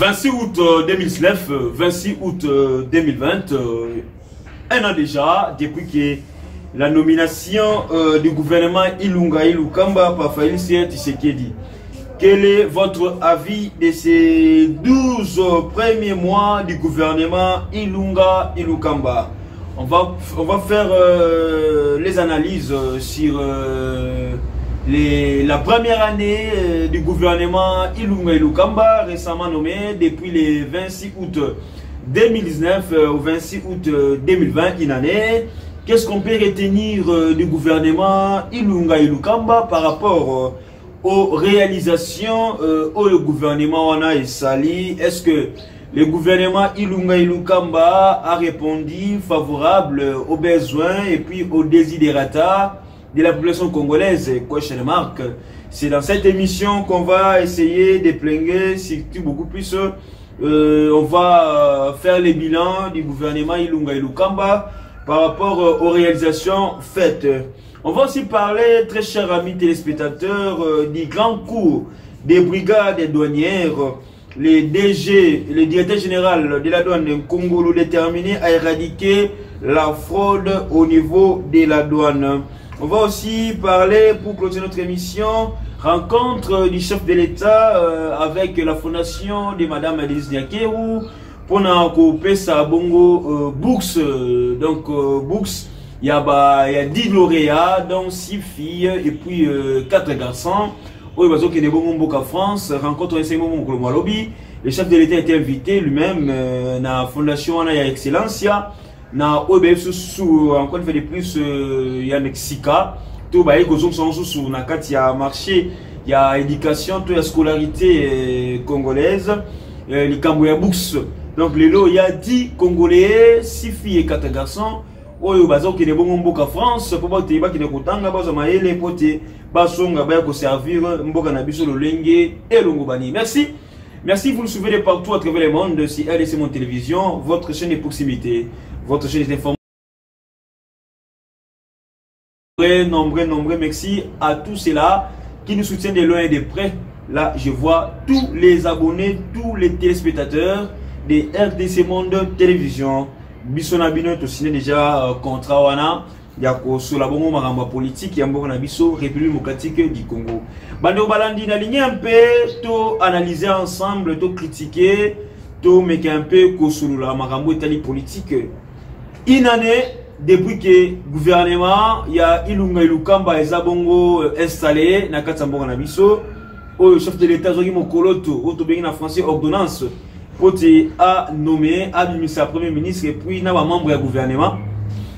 26 août 2019, 26 août 2020, un an déjà, depuis que la nomination du gouvernement Ilunga Ilukamba par Félix Tshisekedi. Quel est votre avis de ces 12 premiers mois du gouvernement Ilunga Ilukamba? On va faire les analyses sur la première année du gouvernement Ilunga Ilukamba, récemment nommé depuis le 26 août 2019 au 26 août 2020, une année. Qu'est-ce qu'on peut retenir du gouvernement Ilunga Ilukamba par rapport aux réalisations au gouvernement Wana et Sali? Est-ce que le gouvernement Ilunga Ilukamba a répondu favorable aux besoins et puis aux desiderata de la population congolaise? Question mark. C'est dans cette émission qu'on va essayer de planger surtout beaucoup plus. On va faire le bilan du gouvernement Ilunga Ilukamba par rapport aux réalisations faites. On va aussi parler, très chers amis téléspectateurs, du grand cours des brigades douanières. Le DG, le directeur général de la douane Congolo, déterminé à éradiquer la fraude au niveau de la douane. On va aussi parler, pour clôturer notre émission, rencontre du chef de l'État avec la fondation de Madame Elise Niakeru pour couper sa bongo books. Donc books, il y a 10 lauréats, dont 6 filles et puis 4 garçons. Au Bazo qui est bon France, rencontre un lobby. Le chef de l'État a été invité lui-même dans la fondation Ana Excellencia. Na OBF sous encore une fois de plus il y a Mexica. Tout bah ils sont sous na kat il y a marché, il y a éducation, tout la scolarité congolaise, les Camboya Books. Donc les lots il y a 10 Congolais, 6 filles et 4 garçons. Oyo bazo qui est bon mboka France pour pas te ba qui ne kotanga bazo maele pote basonga ba ko servir mboka na biso lolenge et longobani. Merci. Merci, vous nous suivez de partout à travers le monde si LSM Mon Télévision, votre chaîne de proximité, votre chaîne d'information. Nombreux merci à tous ceux-là qui nous soutiennent de loin et de près. Là, je vois tous les abonnés, tous les téléspectateurs de RDC Monde Télévision. Bissona Bino to signé déjà contrat wana ya ko sur la bongo maramba politique ya mboko na biso République démocratique du Congo. Bando balandi na ligne un peu to analyser ensemble, to critiquer, to mettre un peu ko sur la marambo itali politique. Une année depuis que le gouvernement ya Ilunga Ilukamba eza bongo installé na katsa mboko na biso, au chef de l'État zoki mokoloto auto bengi na français ordonnance Pote a nommé, a mis sa premier ministre et puis n'a pas membre du gouvernement.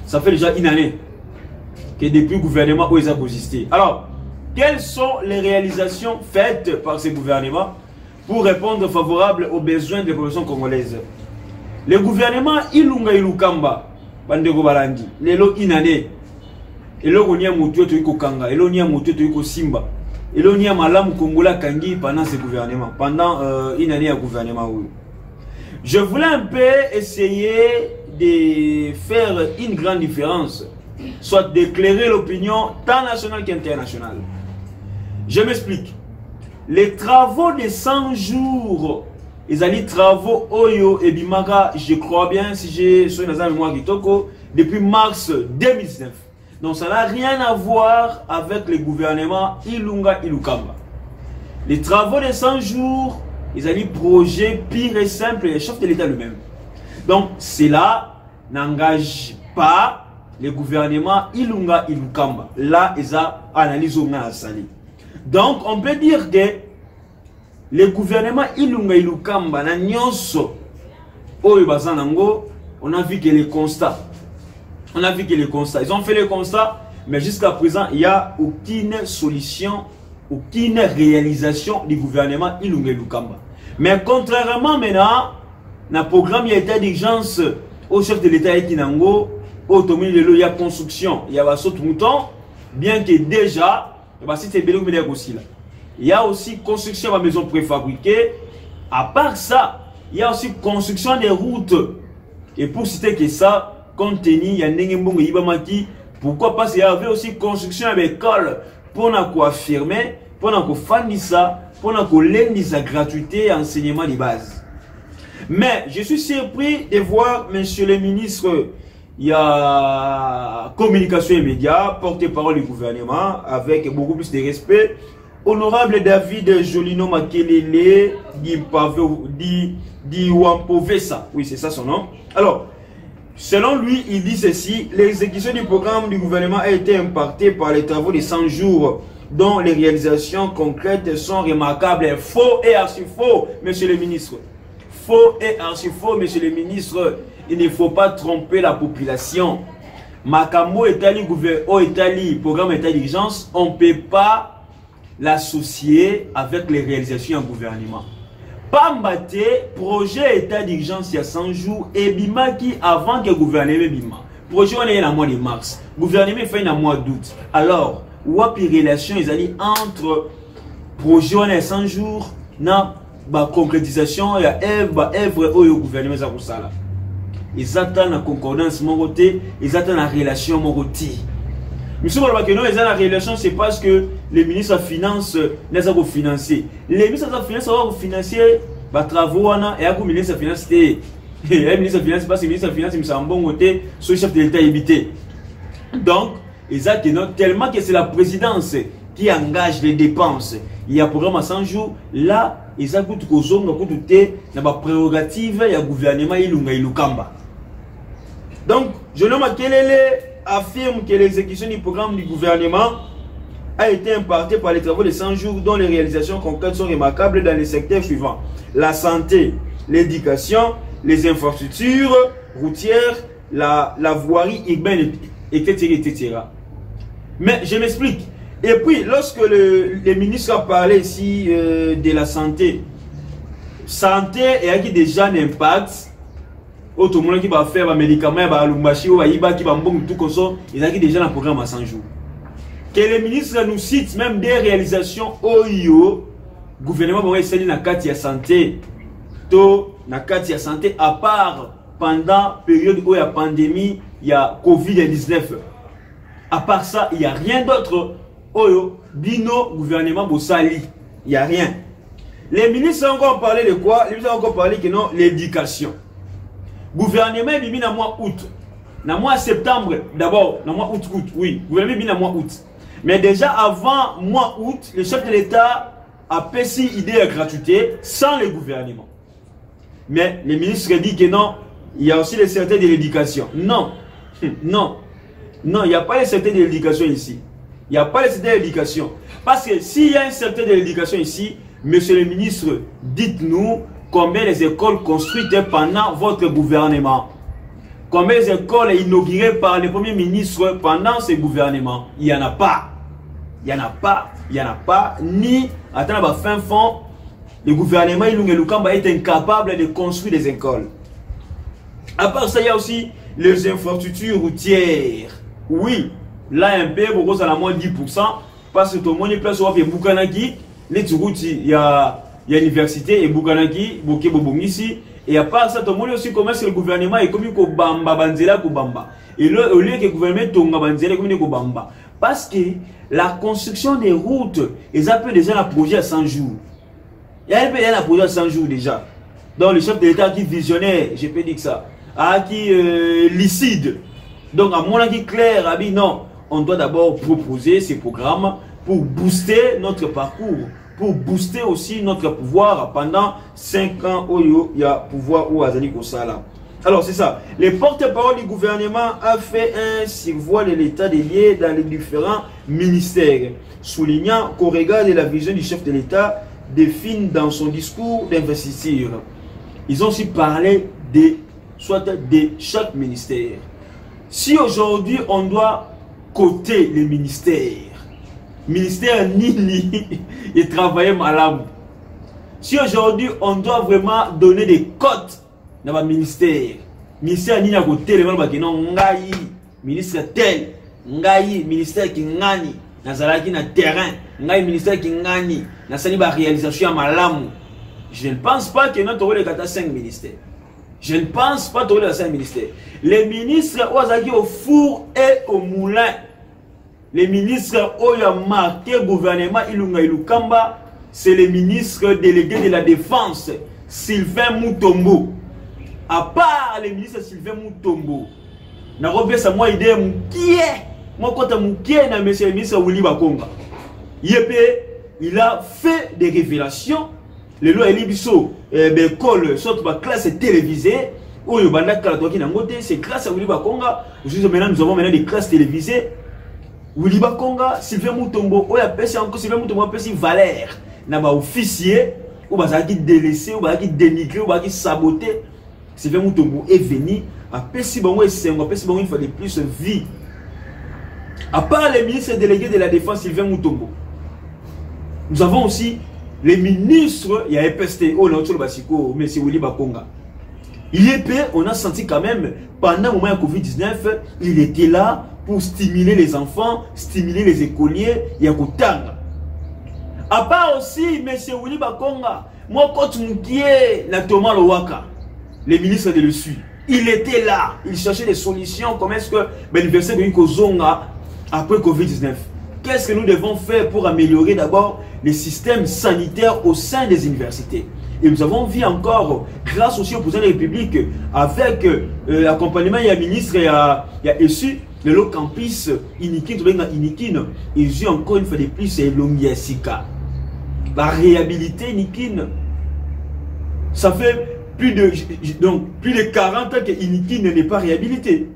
Ça fait déjà une année que depuis le gouvernement où ils ont existé. Alors, quelles sont les réalisations faites par ce gouvernement pour répondre favorable aux besoins de la population congolaise? Le gouvernement Ilunga Ilukamba, Bandego Balandi, l'élo une année, l'élo Ronia Moutuo Toiko Kanga, l'élo Nia Moutuo Toiko Simba, l'élo Nia Malam Kongola Kangi pendant ce gouvernement, pendant une année à gouvernement. Je voulais un peu essayer de faire une grande différence, soit d'éclairer l'opinion tant nationale qu'internationale. Je m'explique. Les travaux de 100 jours, ils allaient travaux Oyo et Bimaga, je crois bien, si j'ai sur une mémoire Kitoko, depuis mars 2019. Donc ça n'a rien à voir avec le gouvernement Ilunga Ilukamba. Les travaux de 100 jours, ils allaient projet pire et simple, le chef de l'État lui-même. Donc cela n'engage pas le gouvernement Ilunga Ilukamba. Là, ils ont analysé au Sali. Donc on peut dire que le gouvernement Ilunga Ilukamba na nyonso oyo bazanango, on a vu que les constats. On a vu que les constats. Ils ont fait les constats, mais jusqu'à présent, il n'y a aucune solution, aucune réalisation du gouvernement Ilunga Ilukamba. Mais contrairement maintenant, dans le programme d'état d'urgence au chef de l'État Ekinango, il y a construction, il y a saut mouton, bien que déjà, il y a aussi construction de maisons préfabriquées. À part ça, il y a aussi construction des routes. Et pour citer que ça, compte tenu, il y a Nengenbongo Ibamaki, pourquoi pas, il y avait aussi construction d'école pour nous affirmer, pour nous faire ça, pour nous lendre sa gratuité enseignement de base. Mais je suis surpris de voir, monsieur le ministre, il y a communication et médias, porte-parole du gouvernement, avec beaucoup plus de respect. Honorable David Jolino Makelele dit Wampovesa. Oui, c'est ça son nom. Alors, selon lui, il dit ceci: l'exécution du programme du gouvernement a été impactée par les travaux de 100 jours, dont les réalisations concrètes sont remarquables. Faux et archi-faux, monsieur le ministre. Faux et archi-faux, monsieur le ministre. Il ne faut pas tromper la population. Makambo Etali, programme état d'urgence, on ne peut pas l'associer avec les réalisations en gouvernement. Pambate, projet état d'urgence il y a 100 jours, et bima qui avant que le gouvernement bima. Projet on est dans le mois de mars. Gouvernement fait dans le mois d'août. Alors, wapi relation ils allaient entre projet on est 100 jours, na ba concrétisation il y a œuvre au gouvernement ça pour ça là. Ils attendent la concordance mon côté, ils attendent la relation mon côté. Monsieur Balbakeno, ils ont la relation, c'est parce que les ministres de Finances ne sont pas financés. Les ministres de Finances sont financés par travaux et à ministre de Finances, les ministres de Finances, parce que les ministres de Finances, ils sont en bon côté, sur le chef de l'État évité. Donc, ils ont tellement que c'est la présidence qui engage les dépenses. Il y a un programme à 100 jours, là, ils ont tout la prérogative, il y a le gouvernement, il y a Lukamba. Donc, je nomme Makelele affirme que l'exécution du programme du gouvernement a été impactée par les travaux de 100 jours dont les réalisations concrètes sont remarquables dans les secteurs suivants: la santé, l'éducation, les infrastructures routières, la voirie urbaine, etc., etc. Mais je m'explique. Et puis, lorsque le ministre a parlé ici de la santé, il y a déjà un impact. Tout le monde qui va faire des médicaments, qui va tout comme ça, ils ont déjà un programme à 100 jours. Que le ministre nous cite même des réalisations OIO, le gouvernement va essayer dans la santé, à part pendant la période où il y a pandémie, il y a Covid-19. À part ça, il n'y a rien d'autre. OIO, Bino, gouvernement Bossali, il n'y a rien. Les ministres ont encore parlé de quoi? Les ministres ont encore parlé que non, l'éducation. Gouvernement est mis dans le mois août. Dans le mois septembre, d'abord, dans le mois août, oui. Gouvernement est mis dans le mois août. Mais déjà avant le mois août, le chef de l'État a passé idée de gratuité sans le gouvernement. Mais le ministre dit que non, il y a aussi les certains de l'éducation. Non, non, non, il n'y a pas les certains de l'éducation ici. Il n'y a pas les certains de l'éducation. Parce que s'il y a un certain de l'éducation ici, monsieur le ministre, dites-nous combien les écoles construites pendant votre gouvernement. Combien les écoles inaugurées par le premier ministre pendant ce gouvernement? Il n'y en a pas. Il n'y en a pas. Il n'y en a pas. Ni, attends, à fin fond, le gouvernement Ilunga Lukamba est incapable de construire des écoles. À part ça, il y a aussi les infrastructures routières. Oui, là un peu, beaucoup à la moins 10%. Parce que tout le monde est place où il y a Bukanaki, les routes, il y a l'université et Bukanaki, ici. Et à part ça, tout le monde aussi commence le gouvernement et comme il y a Bamba, Banzela, Bamba. Et là, au lieu que le gouvernement Tonga Banzela, comme il y a Bamba. Parce que la construction des routes, ils appellent déjà un projet à 100 jours. Il y a un projet à 100 jours déjà. Donc le chef de l'État qui visionnaire, je peux dire que ça, qui licide. Donc à mon avis clair, a dit non, on doit d'abord proposer ces programmes pour booster notre parcours, pour booster aussi notre pouvoir pendant 5 ans où il y a pouvoir ou Azali Kosala. Alors c'est ça. Le porte-parole du gouvernement a fait un survoi de l'état des liens dans les différents ministères, soulignant qu'au regard de la vision du chef de l'État défini dans son discours d'investiture, ils ont aussi parlé de chaque ministère. Si aujourd'hui on doit coter les ministères, ni et travailler malade. Si aujourd'hui on doit vraiment donner des cotes dans le ministère ni à côté le ngai ministre tel ngai ministère qui ngani nazalaki na terrain ngai ministère qui ngani na sani ba réalisation à malamu. Je ne pense pas que notre rôle est 5 ministères. Je ne pense pas que notre rôle est 5 ministères. Les ministres au four et au moulin. Les ministres qui ont marqué le gouvernement Ilunga Ilukamba, c'est les ministres délégués de la défense. Sylvain Mutombo. À part le ministre Sylvain Mutombo, na robesa moi idée mukie. Moi quand mukie na monsieur le ministre Willy Bakonga. Il a fait des révélations. Le loi Elibiso, l'école, sorte de classe télévisée. Où il y a c'est grâce à Willy Bakonga. Maintenant, nous avons maintenant des classes télévisées. Willy Bakonga, Sylvain Mutombo, où il y a encore Sylvain Mutombo, il y a Valère. Il y a officier, où il y a délaissé, où il y a dénigré, où il y a saboté. Sylvain Mutombo est venu. Après, si bon, il fallait plus vie. À part les ministres délégués de la Défense, Sylvain Mutombo, nous avons aussi les ministres, il y a EPST, M. Willy Bakonga. IEP, on a senti quand même, pendant le moment de Covid-19, il était là pour stimuler les enfants, stimuler les écoliers, il y a Kotanga. À part aussi, M. Willy Bakonga, moi, quand je suis Thomas Lowaka, le ministre de l'USU, il était là, il cherchait des solutions, comment est-ce que l'université de Kozonga après Covid-19. Qu'est-ce que nous devons faire pour améliorer d'abord les systèmes sanitaires au sein des universités? Et nous avons vu encore, grâce aussi au président de la République, avec l'accompagnement, il y a ministre, il y a ESU, le campus Inikin, ils ont encore une fois de plus Longiasika. La réhabilité Inikin, ça fait plus de 40 ans que Inikin n'est pas réhabilité.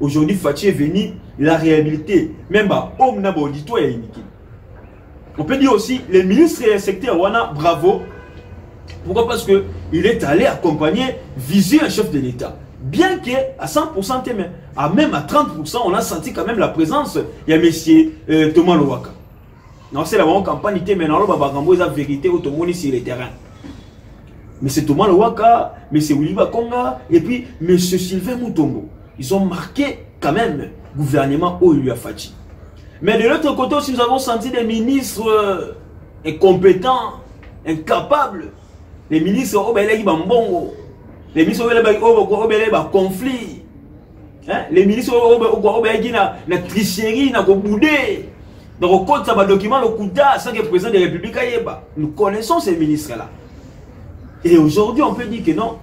Aujourd'hui, Fatih est venu, la réhabilité, même à Omnabo Audito et Inikin. On peut dire aussi, les ministres et les secteurs, Wana, bravo. Pourquoi? Parce qu'il est allé accompagner, viser un chef de l'État. Bien qu'à 100%, même à 30%, on a senti quand même la présence. Il y a M. Thomas Lowaka. C'est la campagne, mais dans le la vérité, au Tomoni sur le terrain. M. Thomas Lowaka, M. Willy Bakonga, et puis M. Sylvain Mutombo. Ils ont marqué quand même le gouvernement au Fatih. Mais de l'autre côté aussi, nous avons senti des ministres incompétents, incapables. Les ministres les ministres conflit, les ministres na tricherie, na boudé. Donc quand ça va document le Kouta, ça que le président de la République nous connaissons ces ministres-là. Et aujourd'hui, on peut dire que non,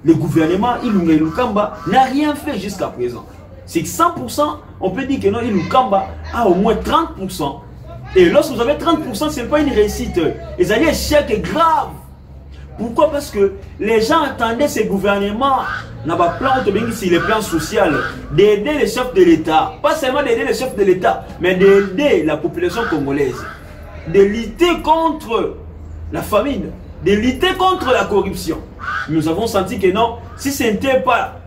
le gouvernement Ilunga Ilukamba n'a rien fait jusqu'à présent. C'est que 100%, on peut dire que non, Ilukamba a au moins 30%. Et lorsque vous avez 30%, ce n'est pas une réussite. Les alliés échec grave. Pourquoi? Parce que les gens attendaient ces gouvernements, dans le plan, sur le plan social, d'aider les chefs de l'État. Pas seulement d'aider les chefs de l'État, mais d'aider la population congolaise. De lutter contre la famine, de lutter contre la corruption. Nous avons senti que non, si ce n'était pas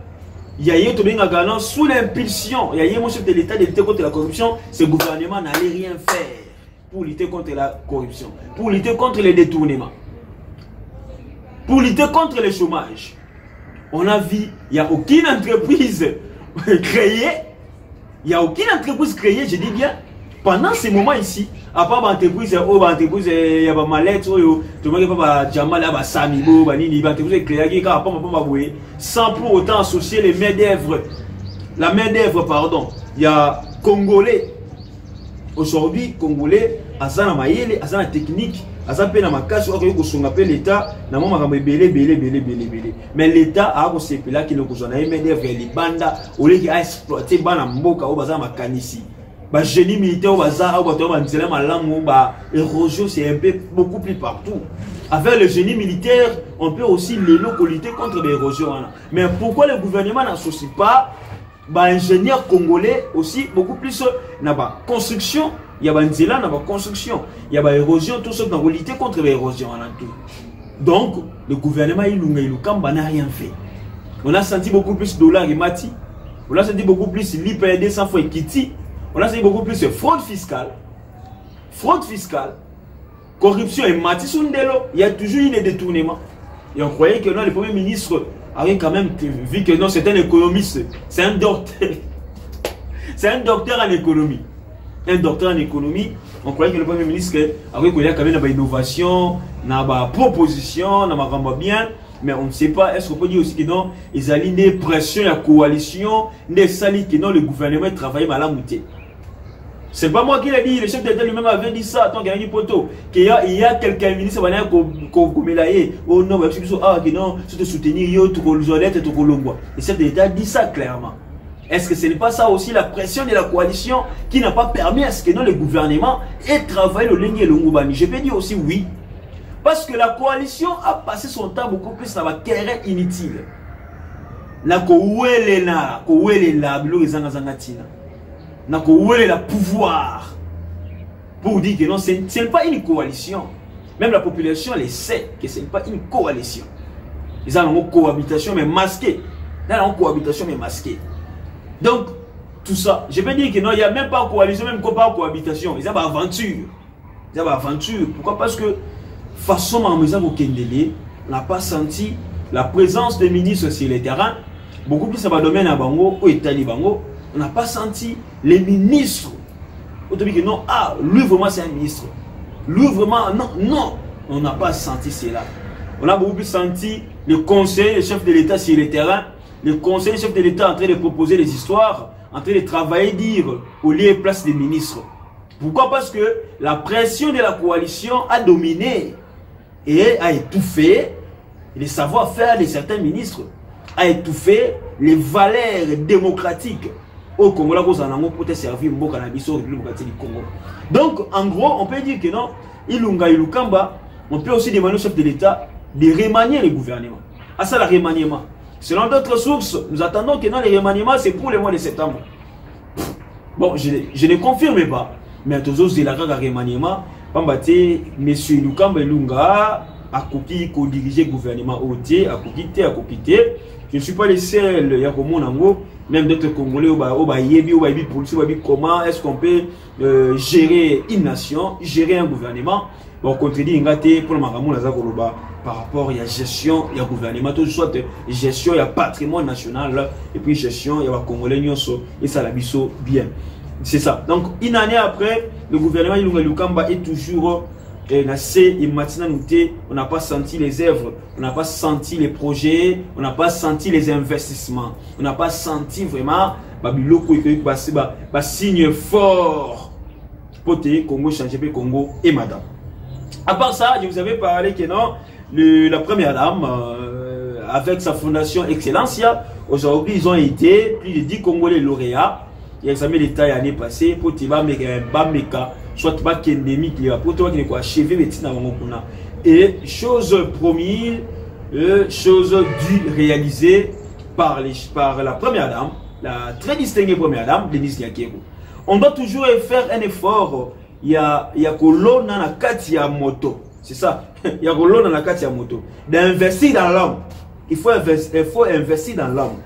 Yaya Tobinga Ganon, sous l'impulsion, Yaya mon chef de l'État de lutter contre la corruption, ce gouvernement n'allait rien faire pour lutter contre la corruption, pour lutter contre les détournements, pour lutter contre le chômage. On a vu, il n'y a aucune entreprise créée, il n'y a aucune entreprise créée, je dis bien, pendant ces moments ici, à part l'entreprise, il y a des mallettes, tout le monde a Jamal, il y a Samibo, l'entreprise créée, sans pour autant associer les main-d'œuvre. La main-d'œuvre, pardon, il y a Congolais. Aujourd'hui, Congolais, Azana Mayele, Azana Technique, Azana Pena Makasu, l'État, n'a pas belé. Mais l'État a aussi là qui nous a main-d'œuvre, les bandes, au lieu a exploité Banamboka, au bazar Makanisi. Le génie militaire au bazar, l'érosion, c'est un peu beaucoup plus partout. Avec le génie militaire, on peut aussi lutter contre l'érosion. Mais pourquoi le gouvernement n'associe pas ingénieurs congolais aussi beaucoup plus dans la construction? Il y a une construction, il y a l'érosion, tout ça dans lutter contre l'érosion. Donc, le gouvernement Ilukamba n'a rien fait. On a senti beaucoup plus de dollars et mati. On a senti beaucoup plus l'IPD 100 fois Kiti. On a senti beaucoup plus de fraude fiscale, corruption et mati Sundelo. Il y a toujours eu des détournements. Et on croyait que non, le premier ministre avait quand même vu que non, c'est un économiste, c'est un docteur. C'est un docteur en économie. Un docteur en économie, on croyait que le premier ministre avait quand même une innovation, une proposition, bien. Mais on ne sait pas, est-ce qu'on peut dire aussi que non, ils ont des pressions, la coalition, des salis que non, le gouvernement travaille mal à mouter. C'est pas moi qui l'ai dit, le chef d'État lui-même avait dit ça, tant qu'il y a une poteau, qu'il y a quelqu'un ministre qui va dire, oh non, que non, c'est de soutenir, yo, tout le le chef d'État dit ça clairement. Est-ce que ce n'est pas ça aussi la pression de la coalition qui n'a pas permis à ce que non, le gouvernement ait travaillé le Lengi et le Ngoubani? Je peux dire aussi oui. Parce que la coalition a passé son temps beaucoup plus dans la querelle inutile. Na kouele na, kouele la, bilo ezanga zangatina. Na kouele la pouvoir. Pour dire que non, ce n'est pas une coalition. Même la population le sait que ce n'est pas une coalition. Ils ont une cohabitation mais masquée. Ils ont une cohabitation mais masquée. Donc, tout ça, je peux dire que non, il n'y a même pas coalition, même pas cohabitation. Ils ont une aventure. Ils ont une aventure. Pourquoi? Parce que, façon à maison au Kendele, on n'a pas senti la présence des ministres sur le terrain. Beaucoup plus ça va domaine à Bango, au État Bango. On n'a pas senti les ministres. On te dit que non, ah, lui vraiment c'est un ministre. Lui vraiment, non, non. On n'a pas senti cela. On a beaucoup plus senti le conseil, le chef de l'État sur le terrain. Le conseil, le chef de l'État en train de proposer des histoires, en train de travailler, dire au lieu et place des ministres. Pourquoi? Parce que la pression de la coalition a dominé et a étouffé les savoir-faire de certains ministres, a étouffé les valeurs démocratiques au Congo, là, pour te servir au République démocratique du Congo. Donc, en gros, on peut dire que non, Ilunga Ilukamba, on peut aussi demander au chef de l'État de remanier le gouvernement. À ça, le remaniement. Selon d'autres sources, nous attendons que non, les remaniements, c'est pour le mois de septembre. Bon, je ne confirme pas. Mais tous autres, il y a un remaniement. Pambate, M. Lukamba Lunga a coupé, co-dirigé le gouvernement OT, a coupé. Je ne suis pas le seul, il y a même d'autres Congolais, comment est-ce qu'on peut gérer une nation, gérer un gouvernement. Bon, contredit Ngate pour le Maramou Lazakoloba par rapport à la gestion, il y a gouvernement, tout soit gestion, il y a patrimoine national, et puis gestion, il y a Congolais, et ça l'abisso bien. C'est ça. Donc, une année après, le gouvernement Ilunga Lukamba est toujours on n'a pas senti les œuvres, on n'a pas senti les projets, on n'a pas senti les investissements, on n'a pas senti vraiment signe fort pour Congo changer Congo et madame. À part ça, je vous avais parlé que non, la première dame, avec sa fondation Excellencia, aujourd'hui ils ont été plus de 10 Congolais lauréats. Il y a examiné l'État l'année passée pour Bameka, soit Bakendemi qui a pour toi qui est achevé médecine avant Mokuna. Et chose promise, chose due réalisée par la première dame, la très distinguée première dame, Denise Nyakero. On doit toujours faire un effort. Il y a Kolona na kati ya moto. C'est ça. Il y a Kolona na kati ya moto. D'investir dans l'homme. Il faut investir dans l'homme.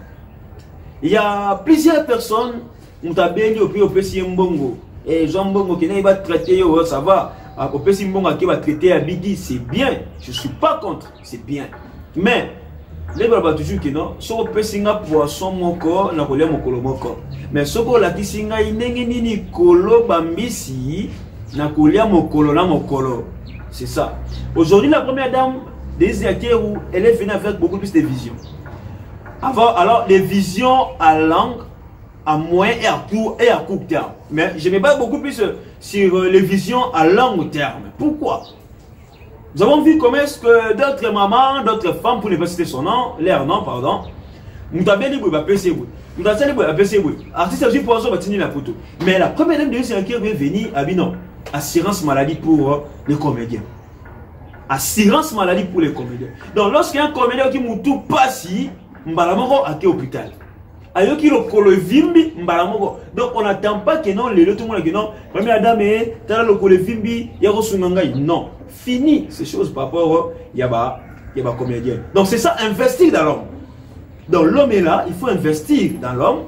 Il y a plusieurs personnes Moutabeli au prix au PC Mbongo. Et Jean Mbongo qui n'est pas traité, ça va. Au PC Mbongo qui va traiter à Biggie, c'est bien. Je ne suis pas contre, c'est bien. Mais, les gens toujours que non, si on peut signer poisson mon corps, on a collé mon colo mon corps. Mais si on a dit signer ni colo bambisi, on a collé mon colo là mon colo. C'est ça. Aujourd'hui, la première dame des Yakeru, elle est venue avec beaucoup plus de visions. Avant, alors, les visions à langue, à moyen et à court terme. Mais je me bats beaucoup plus sur les visions à long terme. Pourquoi? Nous avons vu comment est-ce que d'autres mamans, d'autres femmes, pour ne pas citer son nom, leur nom, pardon, nous avons dit que PC, nous avons dit que PC, artiste aussi pour ça, la photo. Mais la première dame de l'UCN qui est venue à Binon, assurance maladie pour les comédiens. Assurance maladie pour les comédiens. Donc, lorsqu'il y a un comédien qui m'a tout passé, Mbalamoro a été hôpital. Ayoki le kolo vimbi mbalamogo. Donc on n'attend pas que non les tout le monde que non première dame t'as le kolo vimbi yako sunangai. Non, fini ces choses par rapport yaba comédien. Donc c'est ça, investir dans l'homme. Donc l'homme est là, il faut investir dans l'homme.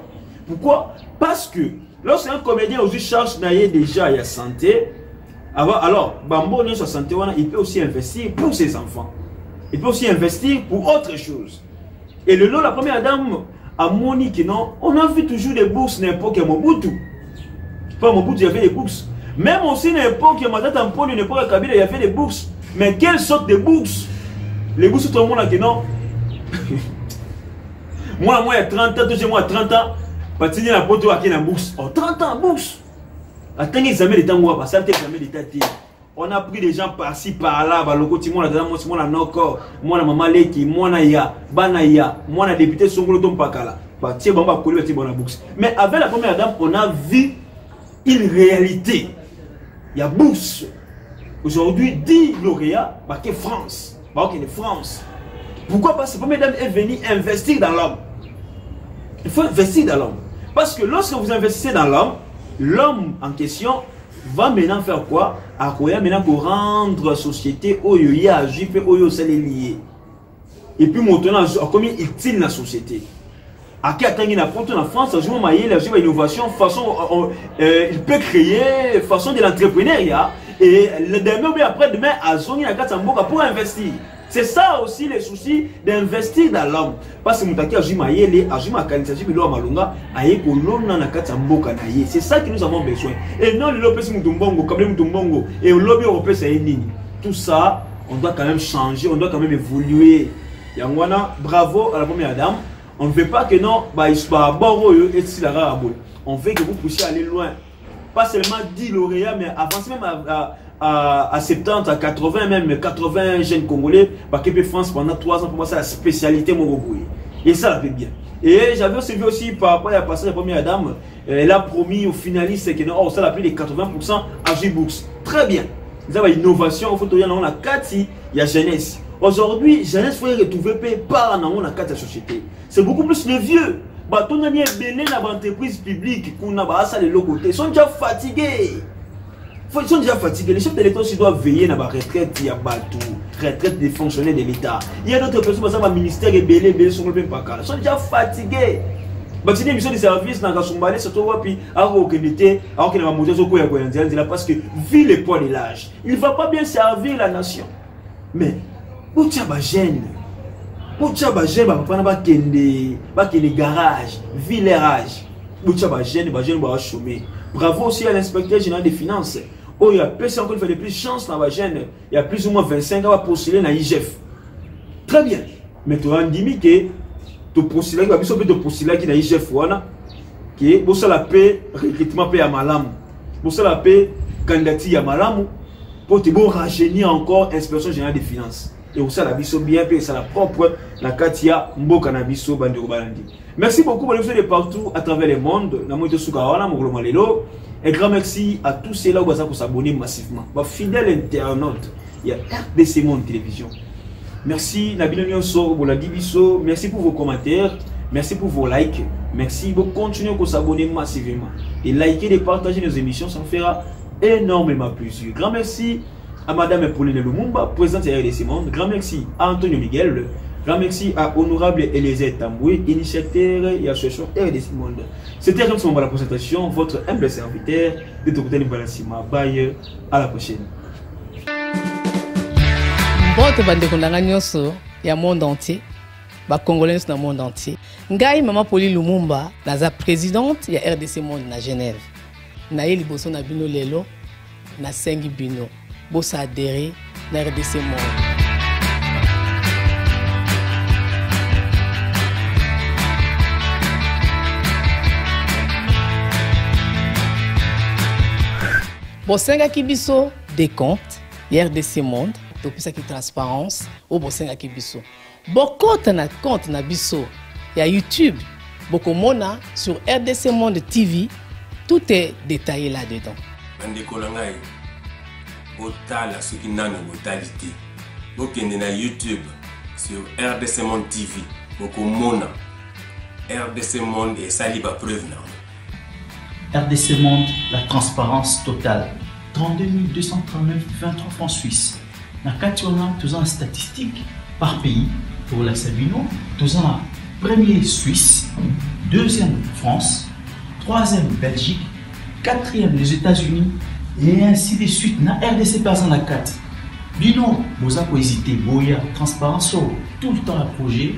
Pourquoi? Parce que lorsqu'un comédien aussi cherche d'ailleurs déjà il y a santé. Alors Bambo sur santé il peut aussi investir pour ses enfants. Il peut aussi investir pour autre chose. Et le lot la première dame à Monique, non, on a vu toujours des bourses n'importe quel Mobutu. Pas Mobutu, il y avait des bourses. Même aussi n'importe quel Matata Mponi, n'importe quel Kabila, il y avait des bourses. Mais quelle sorte de bourses? Les bourses, tout le monde a dit non. Moi, il y a 30 ans, moi, 30 ans, Patini la poto à qui la bourse. Oh, 30 ans, bourse. Attends, examen d'État, on va passer à l'examen d'État. On a pris des gens par-ci, par-là, le côté, moi, la Noko, moi, la Maman Leki, moi, na ya, Banaya, moi, la députée Songolo Tompakala. Mais avec la première dame, on a vu une réalité. Il y a bourse. Aujourd'hui, 10 lauréats, que France. France. Pourquoi? Parce que la première dame est venue investir dans l'homme. Il faut investir dans l'homme. Parce que lorsque vous investissez dans l'homme, l'homme en question va maintenant faire quoi? Maintenant pour rendre la société au yoya, jupe au yo lié. Et puis maintenant, combien utile la société. À qui attend en France, il innovation, façon, il peut créer façon de l'entrepreneuriat et le demain ou après-demain, à Zoni pour investir. C'est ça aussi les soucis d'investir dans l'homme. Parce que c'est ça que nous avons besoin. Et non le lopes mutumbongo, comme mutumbongo et le lobby européen c'est une. Tout ça, on doit quand même changer, on doit quand même évoluer. Yangwana, bravo à la première dame. On ne veut pas que non, on veut que vous puissiez aller loin. Pas seulement 10 lauréats, mais avancez même à 70, à 80, même 80 jeunes Congolais, France pendant 3 ans pour passer à la spécialité Morogoué. Et ça, ça fait bien. Et j'avais aussi vu aussi par rapport à la passage de la première dame, elle a promis aux finalistes que ça l'a pris les 80% à J-Books. Très bien. Vous avez innovation, il faut que on a 4, il y a jeunesse. Aujourd'hui, jeunesse, il faut retrouver par dans la carte de la société. C'est beaucoup plus les vieux. On a bien belé dans l'entreprise publique, qu'on a ça de l'autre côté. Ils sont déjà fatigués. Ils sont déjà fatigués. Les chefs de l'État aussi doivent veiller dans la retraite. Il y a tout. Retraite des fonctionnaires de l'État. Il y a d'autres personnes, par exemple, le ministère est belé, sont même pas calmes. Ils sont déjà fatigués. C'est une mission de service dans la Sombale, c'est tout. Puis, alors qu'il était, alors qu'il a monté au Koya parce que, vu les poids de l'âge, il ne va pas bien servir la nation. Mais, où tu as gêne? Où tu as gêne? Pas de garage, village. Où tu as gêne, va chômer. Bravo aussi à l'inspecteur général des finances. Oh, il y a personne qui fait de plus chance dans la gêne. Il y a plus ou moins 25 ans à postuler dans l'IGF. Très bien. Mais tu as dit que tu postules, tu as postulé qui dans l'IGF, qui est pour ça la paix, recrutement paix à malam. Pour ça la paix, candidature à malam. Pour te bon rajeunir encore l'inspection générale des finances. Et aussi la biso bien payé, c'est la propre la Katia Mboka na biso Bandeko Balandi. Merci beaucoup pour les de partout à travers le monde. Et grand merci à tous ceux là qui s'abonnent massivement. Fidèles internautes, il y a RDC Monde Télévision. Merci Nabilo Nyonso, merci pour vos commentaires, merci pour vos likes, merci pour continuer à s'abonner massivement. Et liker et partager nos émissions, ça me fera énormément plaisir. Grand merci à Madame Pauline Lumumba, présidente de RDC Monde. Grand merci à Antonio Miguel. Grand merci à Honorable Eliezer Tamboué, initiateur et association RDC Monde. C'était comme ça la présentation, votre humble serviteur de Dr. Balassima. Bye, à la prochaine. Bonne bandeko nanga nyonso ya monde entier, ba congolais dans le monde entier. Ngai Maman Pauline Lumumba, naza présidente ya RDC Monde na Genève. Na ye liboso na bino lelo, na sengi bino. Bossa adhéré na RDC Monde. Bosenga kibiso des comptes, RDC Monde, depuis ça qui transparence, ou bosenga kibiso. Bokota na compte na biso, il y a YouTube, bokomona sur RDC Monde TV, tout est détaillé là-dedans. Botala ce qui n'a pas totalité. Donc on est na YouTube sur RDC Monde TV. Bokomona RDC Monde et ça libre preuve na. RDC Monde, la transparence totale. 32 239 23 francs suisses. Na Kationa, tous en statistiques par pays. Pour la Sabino, tous en premier Suisse, deuxième France, troisième Belgique, quatrième les États-Unis et ainsi de suite. Na RDC personne na 4. Bino, vous avez hésité, Boya, transparence, tout le temps un projet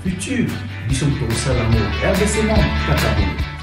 futur. Nous sommes pour ça l'amour. RDC Monde, Katabou.